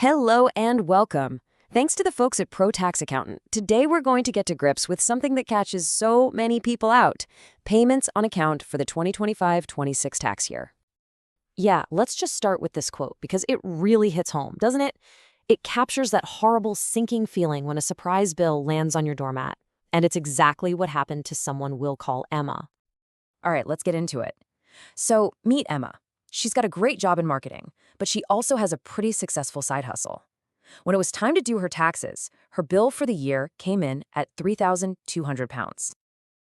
Hello and welcome. Thanks to the folks at Pro Tax Accountant, today we're going to get to grips with something that catches so many people out: payments on account for the 2025-26 tax year. Yeah, let's just start with this quote because it really hits home, doesn't it? It captures that horrible sinking feeling when a surprise bill lands on your doormat. And it's exactly what happened to someone we'll call Emma. All right, let's get into it. So, meet Emma. She's got a great job in marketing, but she also has a pretty successful side hustle. When it was time to do her taxes, her bill for the year came in at £3,200.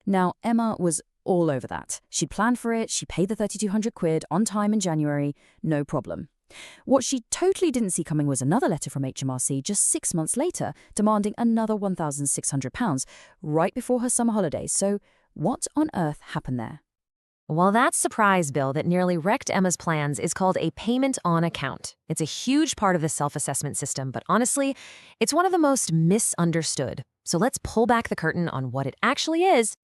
Now, Emma was all over that. She'd planned for it, she paid the 3,200 quid on time in January, no problem. What she totally didn't see coming was another letter from HMRC just 6 months later, demanding another £1,600, right before her summer holidays. So what on earth happened there? Well, that surprise bill that nearly wrecked Emma's plans is called a payment on account. It's a huge part of the self-assessment system, but honestly, it's one of the most misunderstood. So let's pull back the curtain on what it actually is.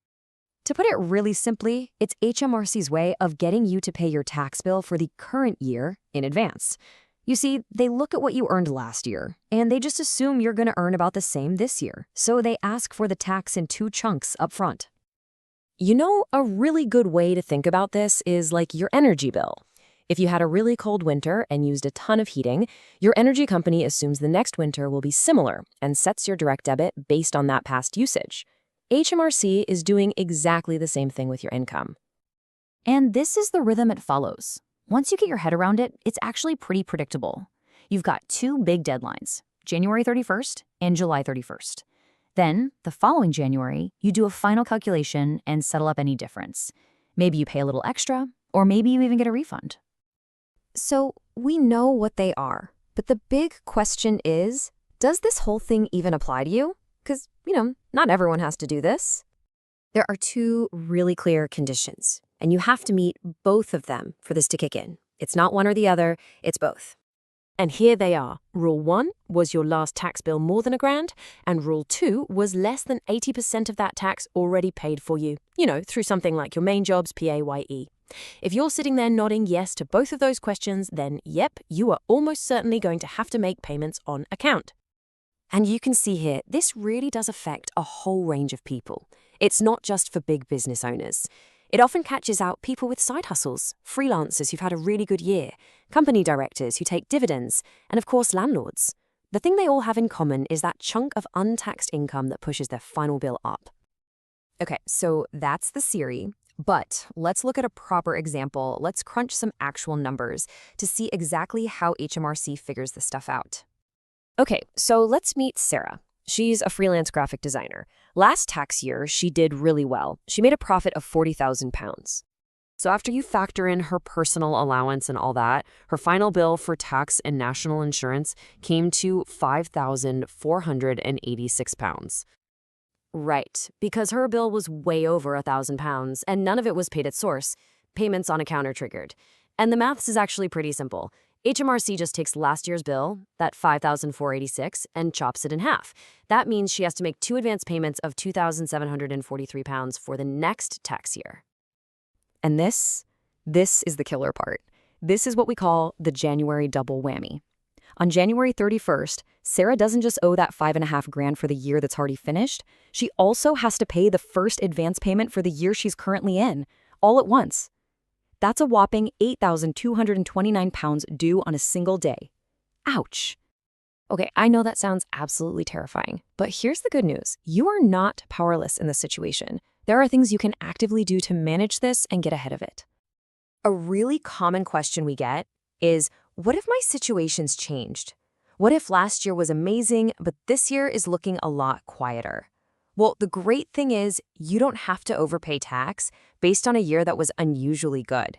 To put it really simply, it's HMRC's way of getting you to pay your tax bill for the current year in advance. You see, they look at what you earned last year, and they just assume you're going to earn about the same this year. So they ask for the tax in 2 chunks up front. You know, a really good way to think about this is like your energy bill. If you had a really cold winter and used a ton of heating, your energy company assumes the next winter will be similar and sets your direct debit based on that past usage. HMRC is doing exactly the same thing with your income. And this is the rhythm it follows. Once you get your head around it, it's actually pretty predictable. You've got 2 big deadlines, January 31st and July 31st. Then, the following January, you do a final calculation and settle up any difference. Maybe you pay a little extra, or maybe you even get a refund. So we know what they are, but the big question is, does this whole thing even apply to you? Because, not everyone has to do this. There are 2 really clear conditions, and you have to meet both of them for this to kick in. It's not one or the other, it's both. And here they are. Rule 1 was your last tax bill more than £1,000, and Rule 2 was less than 80% of that tax already paid for you, through something like your main job's PAYE. If you're sitting there nodding yes to both of those questions, then yep, you are almost certainly going to have to make payments on account. And you can see here, this really does affect a whole range of people. It's not just for big business owners. It often catches out people with side hustles, freelancers who've had a really good year, company directors who take dividends, and of course landlords. The thing they all have in common is that chunk of untaxed income that pushes their final bill up. Okay, so that's the theory, but let's look at a proper example. Let's crunch some actual numbers to see exactly how HMRC figures this stuff out. Okay, so let's meet Sarah. She's a freelance graphic designer. Last tax year, she did really well. She made a profit of £40,000. So after you factor in her personal allowance and all that, her final bill for tax and national insurance came to £5,486. Right, because her bill was way over £1,000 and none of it was paid at source. Payments on account are triggered. And the maths is actually pretty simple. HMRC just takes last year's bill, that £5,486, and chops it in half. That means she has to make 2 advance payments of £2,743 for the next tax year. And this is the killer part. This is what we call the January double whammy. On January 31st, Sarah doesn't just owe that $5,500 for the year that's already finished. She also has to pay the first advance payment for the year she's currently in, all at once. That's a whopping £8,229 due on a single day. Ouch. Okay, I know that sounds absolutely terrifying, but here's the good news. You are not powerless in this situation. There are things you can actively do to manage this and get ahead of it. A really common question we get is, what if my situation's changed? What if last year was amazing, but this year is looking a lot quieter? Well, the great thing is you don't have to overpay tax based on a year that was unusually good.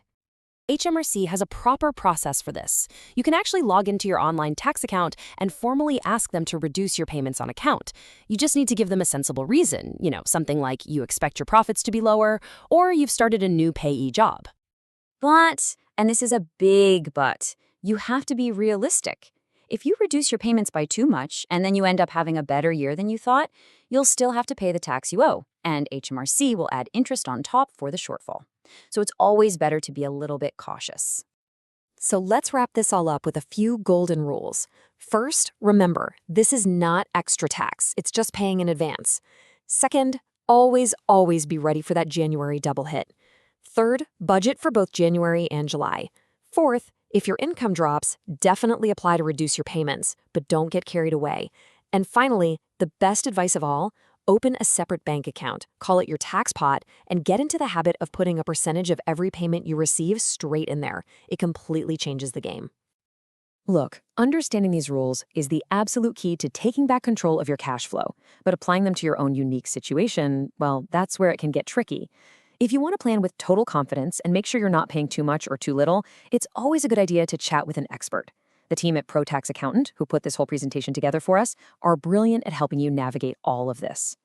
HMRC has a proper process for this. You can actually log into your online tax account and formally ask them to reduce your payments on account. You just need to give them a sensible reason, something like you expect your profits to be lower or you've started a new payee job. But, and this is a big but, you have to be realistic. If you reduce your payments by too much and then you end up having a better year than you thought, you'll still have to pay the tax you owe, and HMRC will add interest on top for the shortfall. So it's always better to be a little bit cautious. So let's wrap this all up with a few golden rules. First, remember, this is not extra tax. It's just paying in advance. Second, always be ready for that January double hit. Third, budget for both January and July. Fourth, if your income drops, definitely apply to reduce your payments, but don't get carried away. And finally, the best advice of all, open a separate bank account, call it your tax pot, and get into the habit of putting a percentage of every payment you receive straight in there. It completely changes the game. Look, understanding these rules is the absolute key to taking back control of your cash flow, but applying them to your own unique situation, well, that's where it can get tricky. If you want to plan with total confidence and make sure you're not paying too much or too little, it's always a good idea to chat with an expert. The team at ProTax Accountant, who put this whole presentation together for us, are brilliant at helping you navigate all of this.